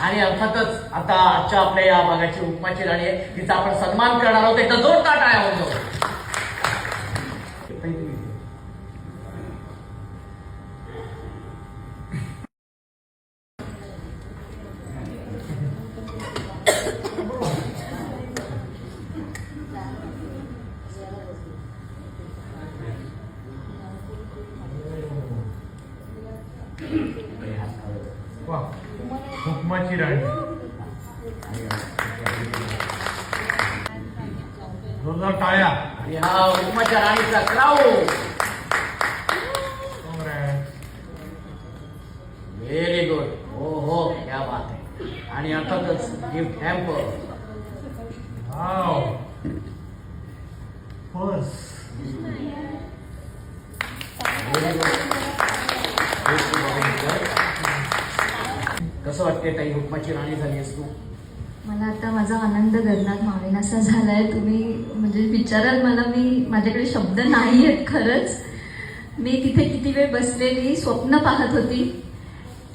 आणि अर्थातच आता आजच्या आपल्या या भागाची उपमाची राणी आहे, तिचा आपण सन्मान करणार आहोत. एकदा जोरदार टाळ्या होतो. उपमाची राणी जोरदार टाळ्या. आणि हा उपमाच्या राणीचा क्राऊन. Very good. हो हो, क्या बात आहे. आणि अर्थातच गिफ्ट हॅम्पर. Wow purse. कसं वाटते ताई, हुकमाची राणी झालीस तू? मला आता माझा आनंद गगनात मावेन असा झालाय. तुम्ही म्हणजे विचाराल मला, मी माझ्याकडे शब्द नाही आहेत खरंच. मी तिथे किती वेळ बसलेली स्वप्न पाहत होती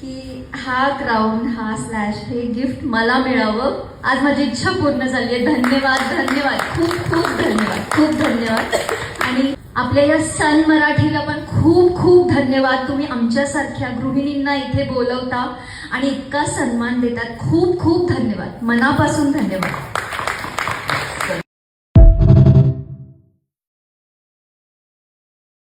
की हा क्राऊन, हा स्लॅश, हे गिफ्ट मला मिळावं. आज माझी इच्छा पूर्ण झाली आहे. धन्यवाद, धन्यवाद, खूप खूप धन्यवाद, खूप धन्यवाद. आणि आपल्या या सन मराठीला पण खूप खूप धन्यवाद. तुम्ही आमच्यासारख्या गृहिणींना इथे बोलवता आणि इतका सन्मान देतात. खूप खूप धन्यवाद, मनापासून धन्यवाद.